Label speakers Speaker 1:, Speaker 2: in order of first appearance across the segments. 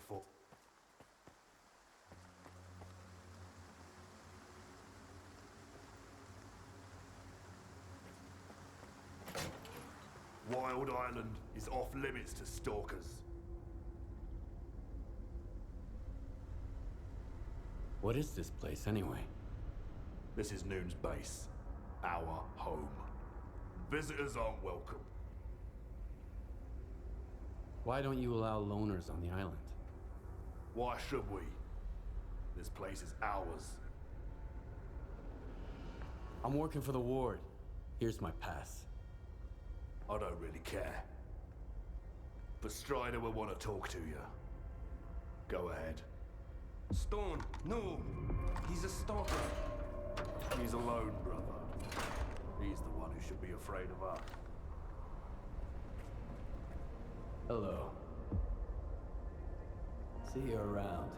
Speaker 1: for. Wild Island is off limits to stalkers.
Speaker 2: What is this place, anyway?
Speaker 1: This is Noon's base. Our home. Visitors aren't welcome.
Speaker 2: Why don't you allow loners on the island?
Speaker 1: Why should we? This place is ours.
Speaker 2: I'm working for the ward. Here's my pass.
Speaker 1: I don't really care. But Strider will want to talk to you. Go ahead.
Speaker 3: Stone, no! He's a stalker.
Speaker 1: He's alone, brother. He's the one who should be afraid of us.
Speaker 2: Hello. See you around.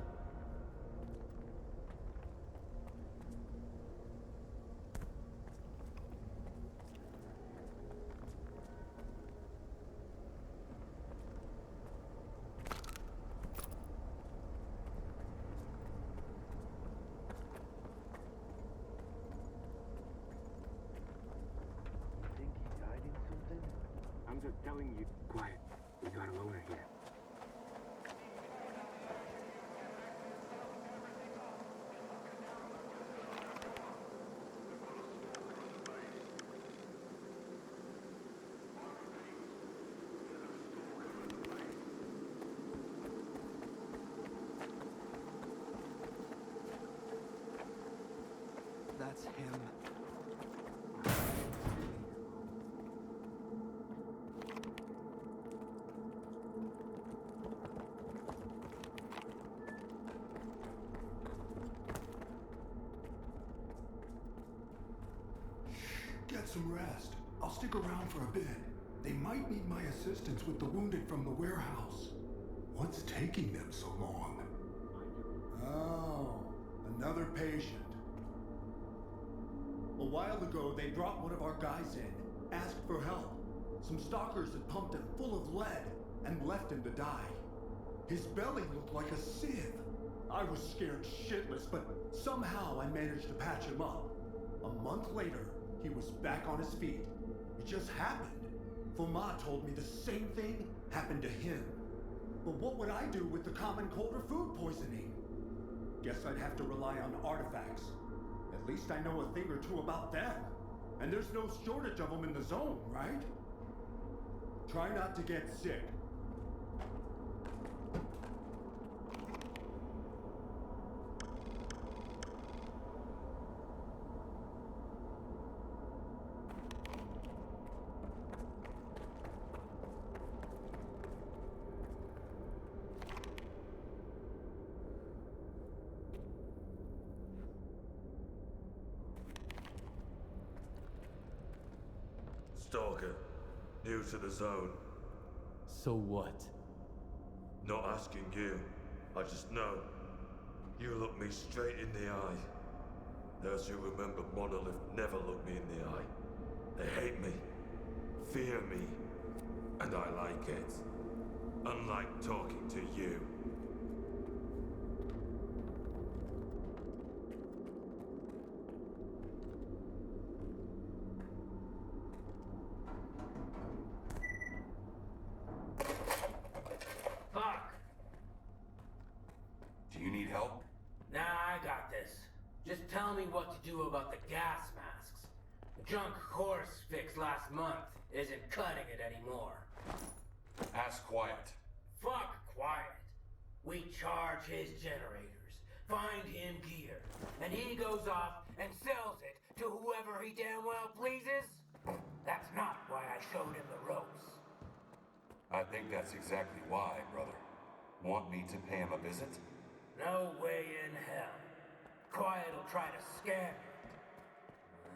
Speaker 4: Telling you, quiet. We got a loner here.
Speaker 3: That's him.
Speaker 5: Get some rest. I'll stick around for a bit. They might need my assistance with the wounded from the warehouse. What's taking them so long? Oh, another patient. A while ago, they brought one of our guys in, asked for help. Some stalkers had pumped him full of lead and left him to die. His belly looked like a sieve. I was scared shitless, but somehow I managed to patch him up. A month later, he was back on his feet. It just happened. Foma told me the same thing happened to him. But what would I do with the common cold or food poisoning? Guess I'd have to rely on artifacts. At least I know a thing or two about them. And there's no shortage of them in the zone, right? Try not to get sick.
Speaker 6: Stalker, new to the zone.
Speaker 2: So what?
Speaker 6: Not asking you, I just know. You look me straight in the eye. Those who remember Monolith never look me in the eye. They hate me, fear me, and I like it. Unlike talking to you.
Speaker 7: Fuck!
Speaker 8: Do you need help?
Speaker 7: Nah, I got this. Just tell me what to do about the gas masks. The junk horse fixed last month isn't cutting it anymore.
Speaker 8: Ask quiet.
Speaker 7: Fuck quiet. We charge his generators, find him gear, and he goes off and sells it to whoever he damn well pleases? That's not why I showed him the ropes.
Speaker 8: I think that's exactly why, brother. Want me to pay him a visit?
Speaker 7: No way in hell. Quiet'll try to scam you.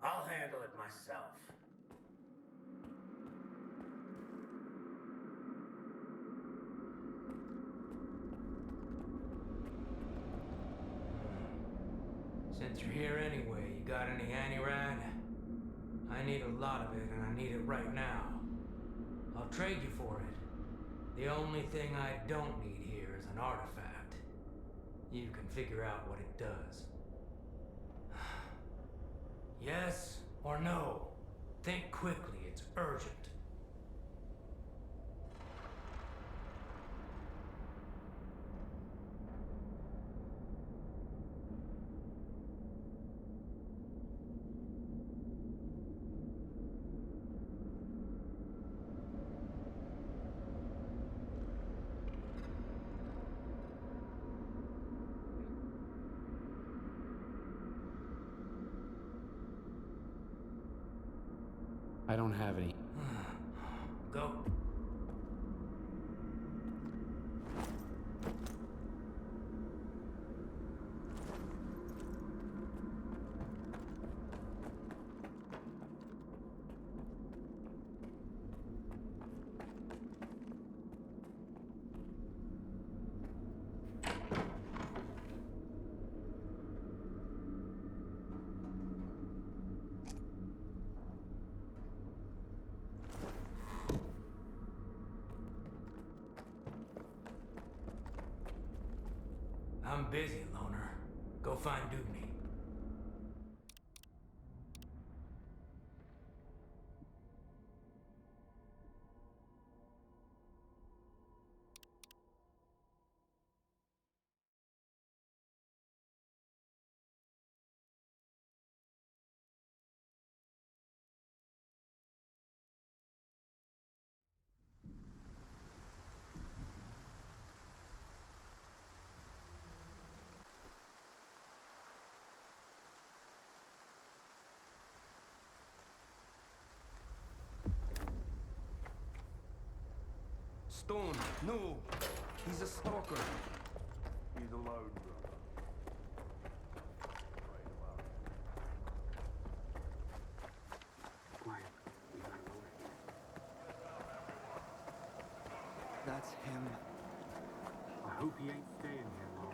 Speaker 7: I'll handle it myself. Since you're here anyway, you got any anti-rad? I need a lot of it, and I need it right now. I'll trade you for it. The only thing I don't need here is an artifact. You can figure out what it does. Yes or no? Think quickly, it's urgent.
Speaker 2: I don't have any.
Speaker 7: Go. I'm busy, Loner. Go find Dubney.
Speaker 3: Stone, no! He's a stalker.
Speaker 1: He's alone, brother.
Speaker 4: Quiet. We got a loner here.
Speaker 3: That's him.
Speaker 4: I hope he ain't staying here long.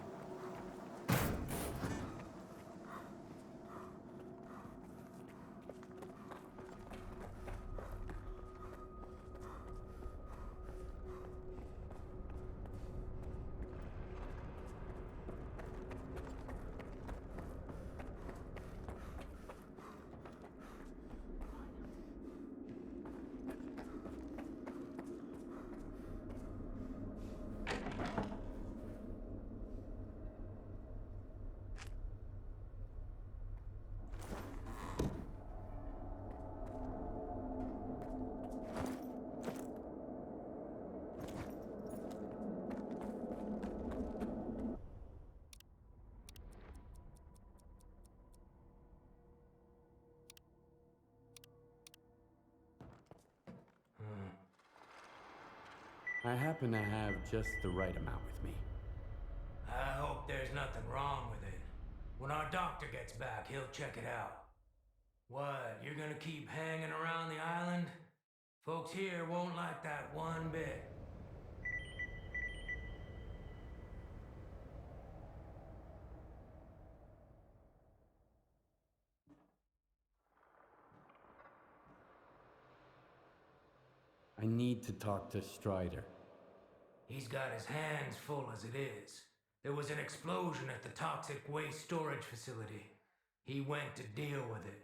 Speaker 2: I happen to have just the right amount with me.
Speaker 7: I hope there's nothing wrong with it. When our doctor gets back, he'll check it out. What, you're gonna keep hanging around the island? Folks here won't like that one bit.
Speaker 2: I need to talk to S.T.A.L.K.E.R.
Speaker 7: He's got his hands full as it is. There was an explosion at the toxic waste storage facility. He went to deal with it.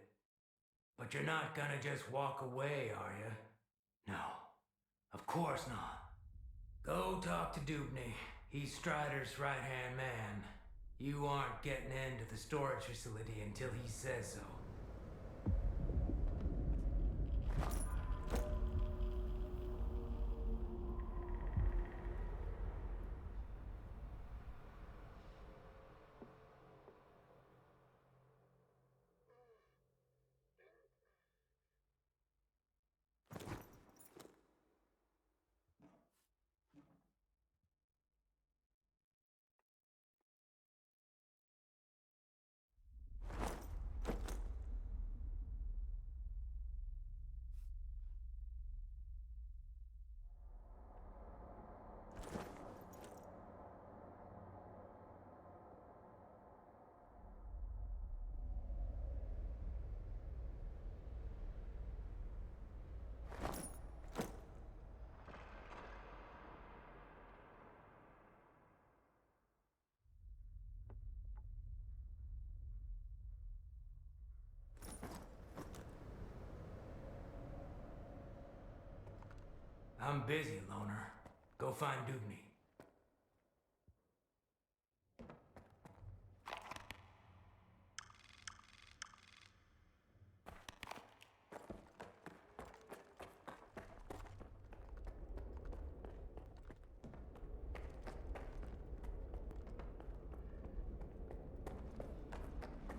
Speaker 7: But you're not gonna just walk away, are you? No, of course not. Go talk to Dubney. He's Strider's right-hand man. You aren't getting into the storage facility until he says so. I'm busy, loner. Go find Dubney.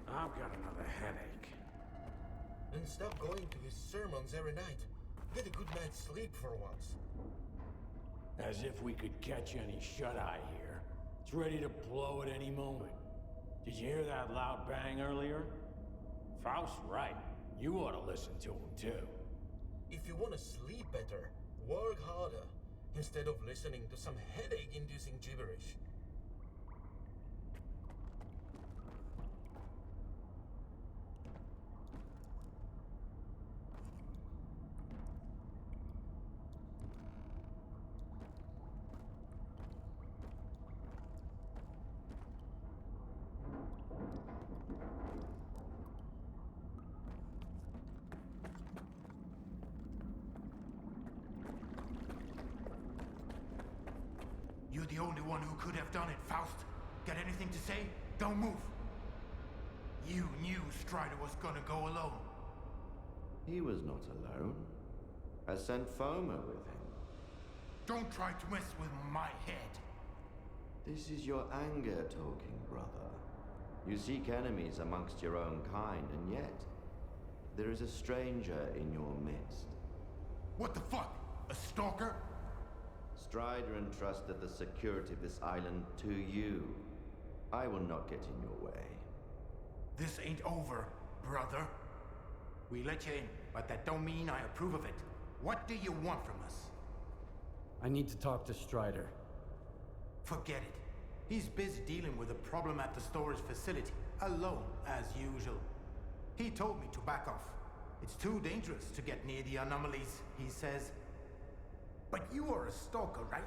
Speaker 9: I've got another headache.
Speaker 10: Then stop going to his sermons every night. Get a good night's sleep for once.
Speaker 9: As if we could catch any shut-eye here. It's ready to blow at any moment. Did you hear that loud bang earlier? Faust's right. You ought to listen to him too.
Speaker 10: If you want to sleep better, work harder, instead of listening to some headache-inducing gibberish.
Speaker 11: You're the only one who could have done it, Faust. Got anything to say? Don't move. You knew Strider was gonna go alone.
Speaker 12: He was not alone. I sent Foma with him.
Speaker 11: Don't try to mess with my head.
Speaker 12: This is your anger talking, brother. You seek enemies amongst your own kind, and yet there is a stranger in your midst.
Speaker 11: What the fuck? A stalker?
Speaker 12: Strider entrusted the security of this island to you. I will not get in your way.
Speaker 11: This ain't over, brother. We let you in, but that don't mean I approve of it. What do you want from us?
Speaker 2: I need to talk to Strider.
Speaker 11: Forget it. He's busy dealing with a problem at the storage facility, alone, as usual. He told me to back off. It's too dangerous to get near the anomalies, he says. But you are a stalker, right?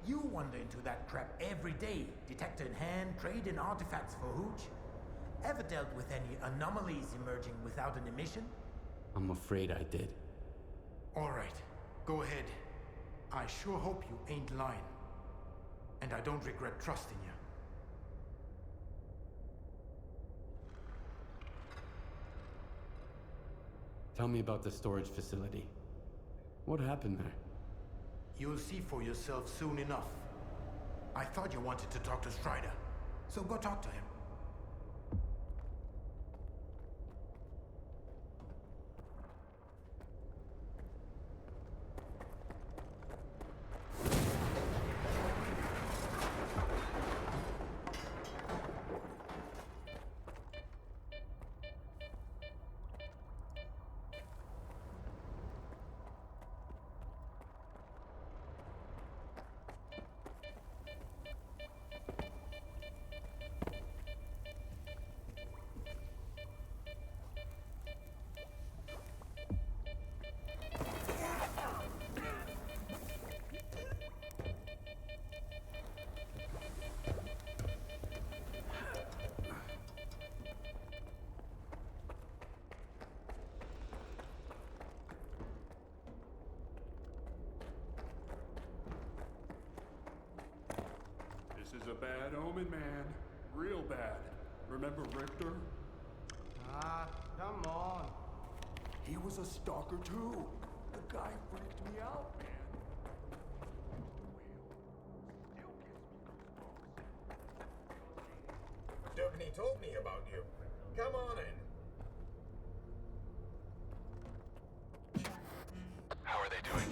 Speaker 11: You wander into that crap every day, detector in hand, trading artifacts for hooch. Ever dealt with any anomalies emerging without an emission?
Speaker 2: I'm afraid I did.
Speaker 11: All right, go ahead. I sure hope you ain't lying. And I don't regret trusting you.
Speaker 2: Tell me about the storage facility. What happened there?
Speaker 11: You'll see for yourself soon enough. I thought you wanted to talk to Strider, so go talk to him.
Speaker 1: This is a bad omen, man. Real bad. Remember Richter?
Speaker 3: Ah, come on.
Speaker 1: He was a stalker too. The guy freaked me out, man.
Speaker 10: Dubney told me about you. Come on in.
Speaker 8: How are they doing?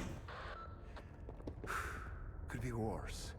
Speaker 1: Could be worse.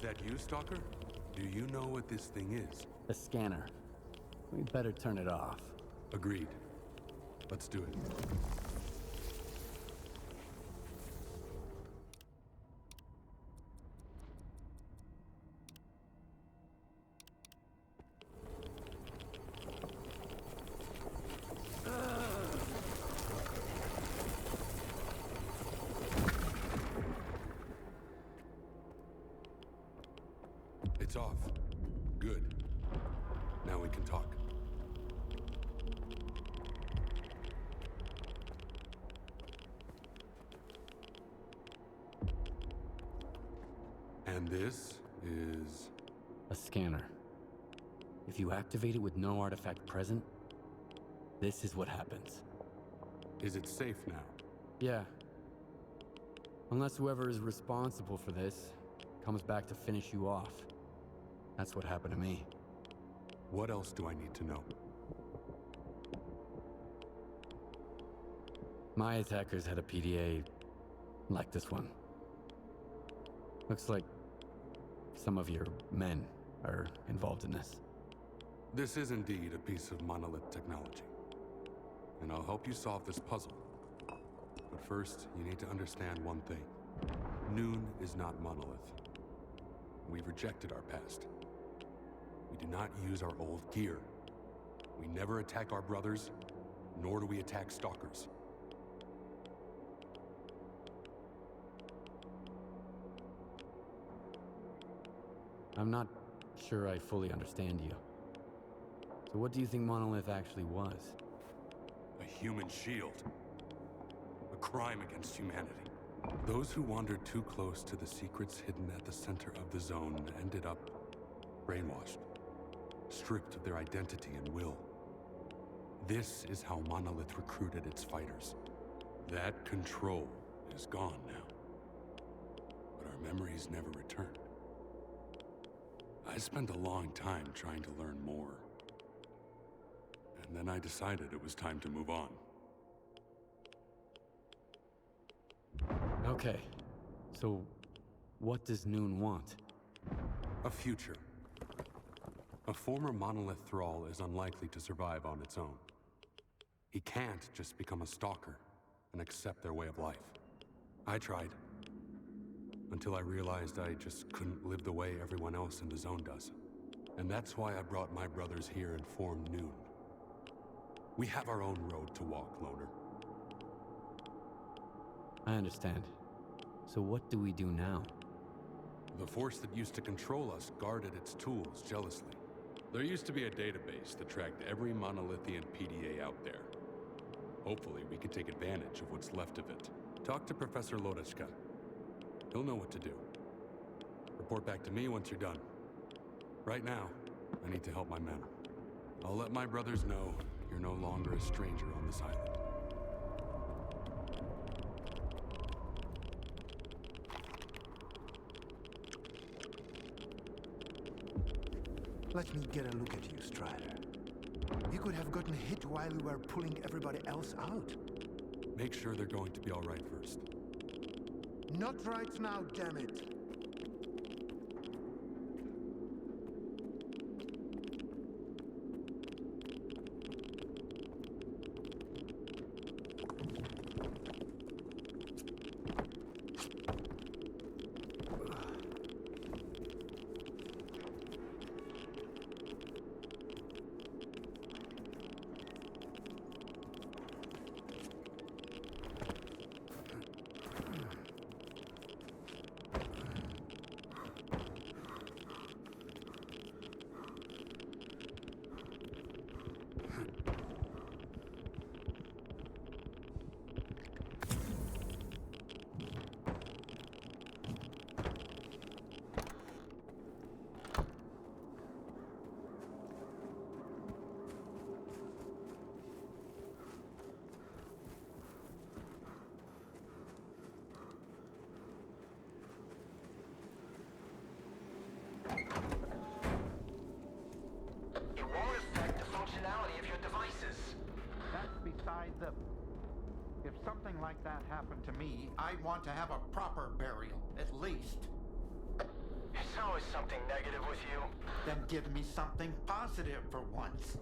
Speaker 13: that you, Stalker? Do you know what this thing is?
Speaker 2: A scanner. We'd better turn it off.
Speaker 13: Agreed. Let's do it. It's off. Good. Now we can talk. And this is...
Speaker 2: a scanner. If you activate it with no artifact present, this is what happens.
Speaker 13: Is it safe now?
Speaker 2: Yeah. Unless whoever is responsible for this comes back to finish you off. That's what happened to me.
Speaker 13: What else do I need to know?
Speaker 2: My attackers had a PDA like this one. Looks like some of your men are involved in this.
Speaker 13: This is indeed a piece of monolith technology. And I'll help you solve this puzzle. But first, you need to understand one thing. Noon is not monolith. We've rejected our past. We do not use our old gear. We never attack our brothers, nor do we attack stalkers.
Speaker 2: I'm not sure I fully understand you. So what do you think Monolith actually was?
Speaker 13: A human shield. A crime against humanity. Those who wandered too close to the secrets hidden at the center of the zone ended up brainwashed, stripped of their identity and will. This is how Monolith recruited its fighters. That control is gone now. But our memories never returned. I spent a long time trying to learn more. And then I decided it was time to move on.
Speaker 2: Okay, so what does Noon want?
Speaker 13: A future. A former Monolith thrall is unlikely to survive on its own. He can't just become a stalker and accept their way of life. I tried. Until I realized I just couldn't live the way everyone else in the zone does. And that's why I brought my brothers here and formed Noon. We have our own road to walk, Loner.
Speaker 2: I understand. So what do we do now?
Speaker 13: The force that used to control us guarded its tools jealously. There used to be a database that tracked every monolithian PDA out there. Hopefully we can take advantage of what's left of it. Talk to Professor Lodeshka. He'll know what to do. Report back to me once you're done. Right now, I need to help my men. I'll let my brothers know you're no longer a stranger on this island.
Speaker 14: Let me get a look at you, Strider. You could have gotten hit while you were pulling everybody else out.
Speaker 13: Make sure they're going to be all right first.
Speaker 14: Not right now, damn it.
Speaker 11: If something like that happened to me, I'd want to have a proper burial, at least. It's always something negative with you. Then give me something positive for once.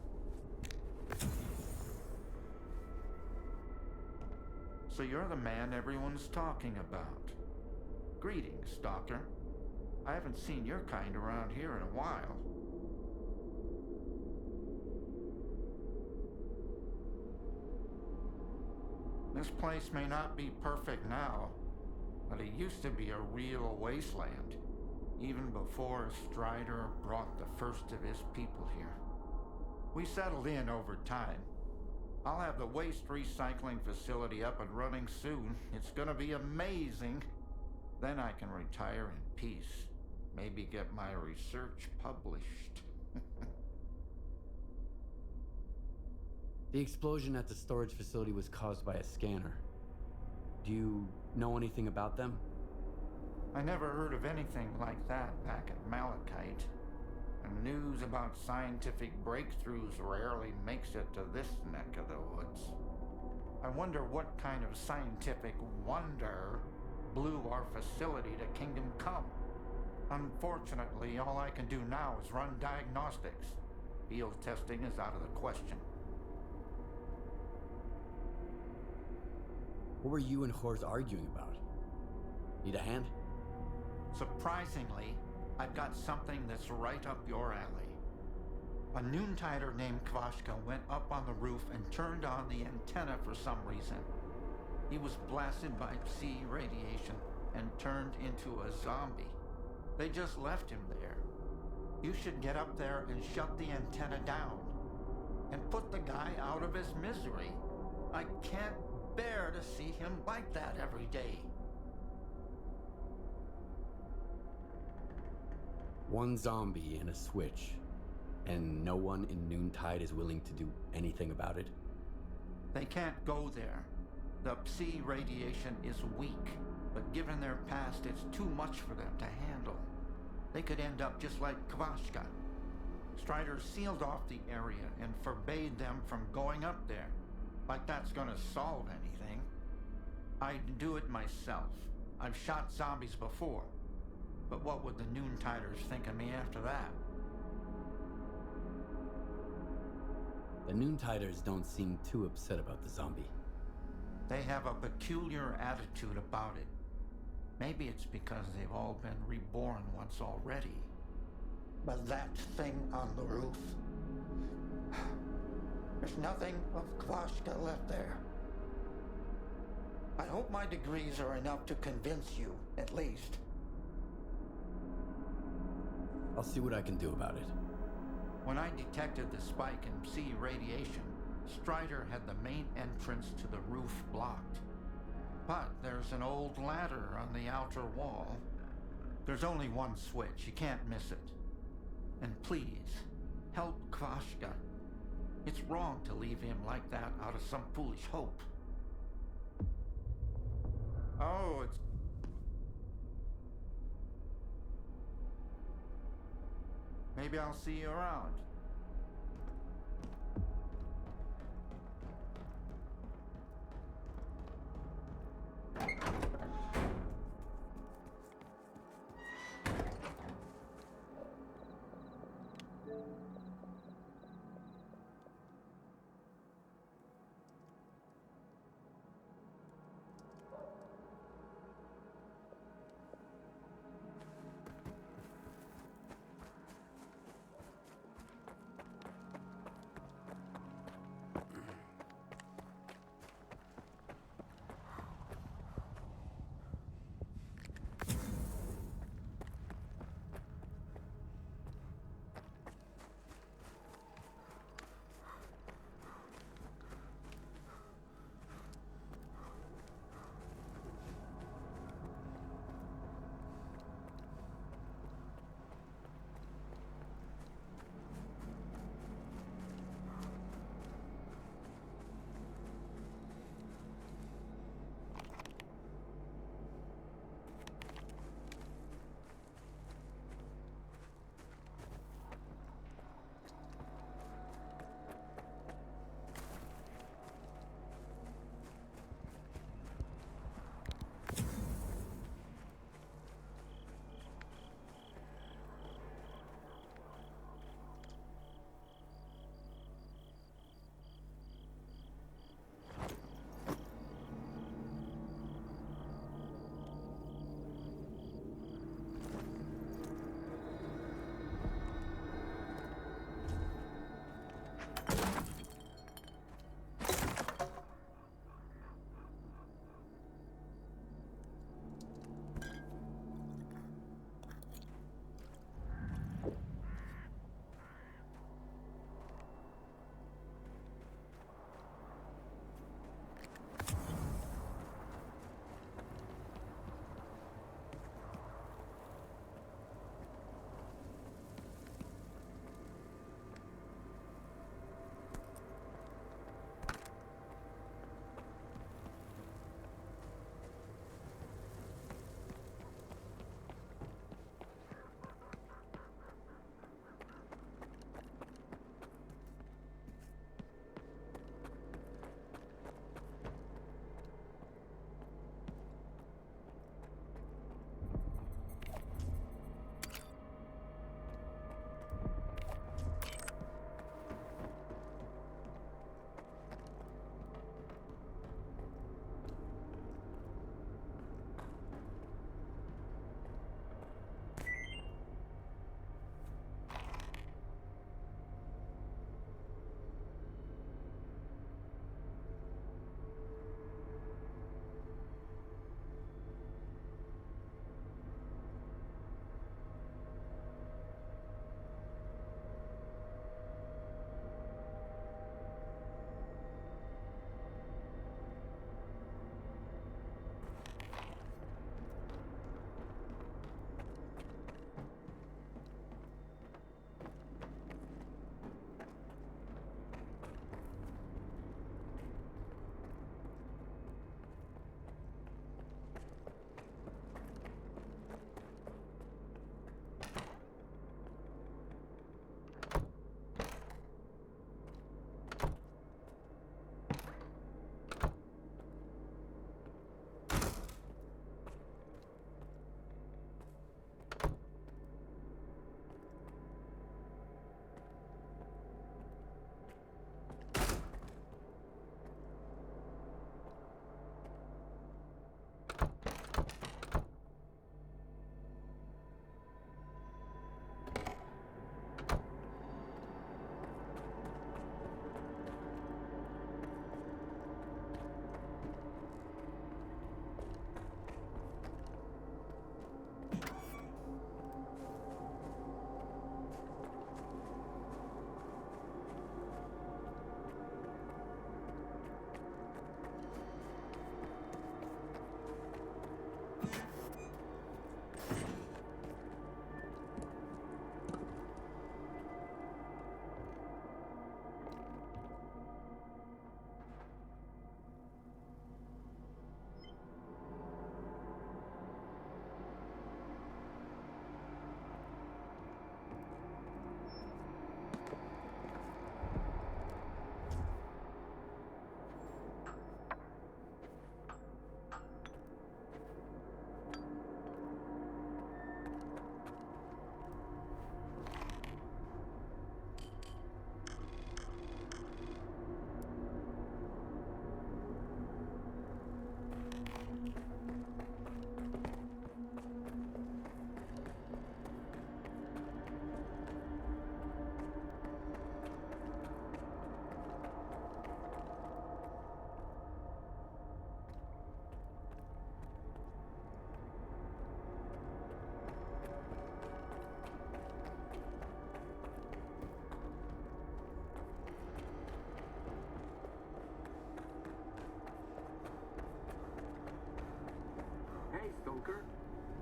Speaker 11: So you're the man everyone's talking about. Greetings, Stalker. I haven't seen your kind around here in a while. This place may not be perfect now, but it used to be a real wasteland, even before Strider brought the first of his people here. We settled in over time. I'll have the waste recycling facility up and running soon. It's gonna be amazing. Then I can retire in peace. Maybe get my research published.
Speaker 2: The explosion at the storage facility was caused by a scanner. Do you know anything about them?
Speaker 11: I never heard of anything like that back at Malachite. And news about scientific breakthroughs rarely makes it to this neck of the woods. I wonder what kind of scientific wonder blew our facility to Kingdom Come. Unfortunately, all I can do now is run diagnostics. Field testing is out of the question.
Speaker 2: What were you and Horse arguing about? Need a hand?
Speaker 11: Surprisingly, I've got something that's right up your alley. A Noontider named Kvashka went up on the roof and turned on the antenna for some reason. He was blasted by Psi radiation and turned into a zombie. They just left him there. You should get up there and shut the antenna down. And put the guy out of his misery. I can't bear to see him like that every day.
Speaker 2: One zombie and a switch, and no one in Noontide is willing to do anything about it?
Speaker 11: They can't go there. The Psi radiation is weak, but given their past, it's too much for them to handle. They could end up just like Kvashka. Strider sealed off the area and forbade them from going up there. Like that's gonna solve anything. I'd do it myself. I've shot zombies before. But what would the Noontiders think of me after that?
Speaker 2: The Noontiders don't seem too upset about the zombie.
Speaker 11: They have a peculiar attitude about it. Maybe it's because they've all been reborn once already. But that thing on the roof... There's nothing of Kvashka left there. I hope my degrees are enough to convince you, at least.
Speaker 2: I'll see what I can do about it.
Speaker 11: When I detected the spike in Psi radiation, Strider had the main entrance to the roof blocked. But there's an old ladder on the outer wall. There's only one switch, you can't miss it. And please, help Kvashka. It's wrong to leave him like that out of some foolish hope. Oh, it's... Maybe I'll see you around.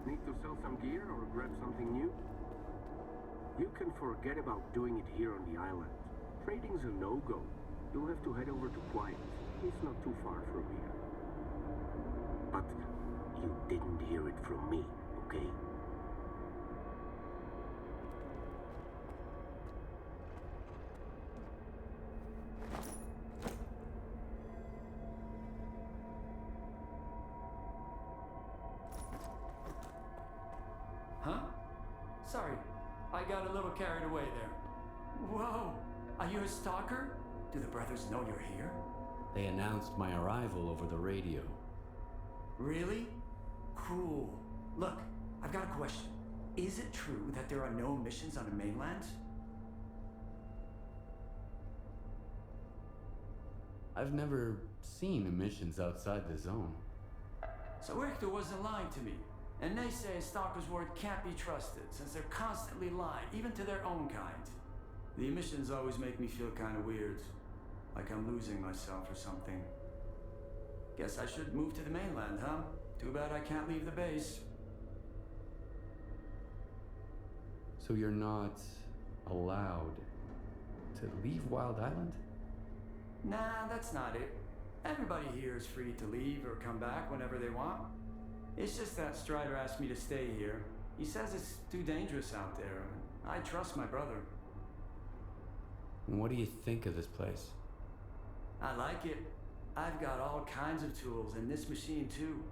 Speaker 4: Need to sell some gear or grab something new? You can forget about doing it here on the island. Trading's a no-go. You'll have to head over to Quiet. It's not too far from here. But you didn't hear it from me, okay?
Speaker 15: Huh? Sorry, I got a little carried away there. Whoa! Are you a stalker? Do the brothers know you're here?
Speaker 2: They announced my arrival over the radio.
Speaker 15: Really? Cool. Look, I've got a question. Is it true that there are no missions on the mainland?
Speaker 2: I've never seen emissions outside the zone.
Speaker 15: So Richter wasn't lying to me. And they say Stalker's word can't be trusted, since they're constantly lying, even to their own kind. The emissions always make me feel kind of weird. Like I'm losing myself or something. Guess I should move to the mainland, huh? Too bad I can't leave the base.
Speaker 2: So you're not allowed to leave Wild Island?
Speaker 15: Nah, that's not it. Everybody here is free to leave or come back whenever they want. It's just that Strider asked me to stay here. He says it's too dangerous out there. I trust my brother.
Speaker 2: And what do you think of this place?
Speaker 15: I like it. I've got all kinds of tools, and this machine too.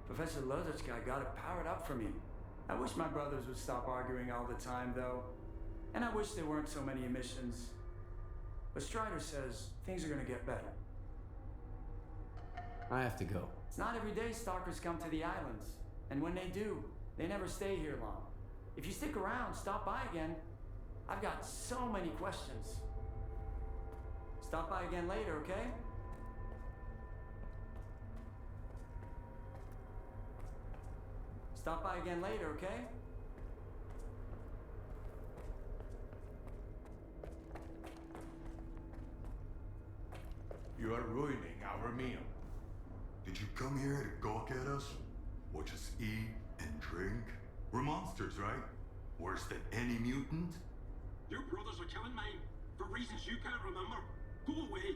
Speaker 15: Professor Lozachka got it powered up for me. I wish my brothers would stop arguing all the time, though. And I wish there weren't so many emissions. But Strider says things are gonna get better.
Speaker 2: I have to go.
Speaker 15: It's not every day stalkers come to the islands. And when they do, they never stay here long. If you stick around, stop by again. I've got so many questions. Stop by again later, okay? Stop by again later, okay?
Speaker 5: You are ruining our meal.
Speaker 16: Did you come here to gawk at us? Watch us eat and drink? We're monsters, right? Worse than any mutant?
Speaker 17: Your brothers are killing mine, for reasons you can't remember. Go away.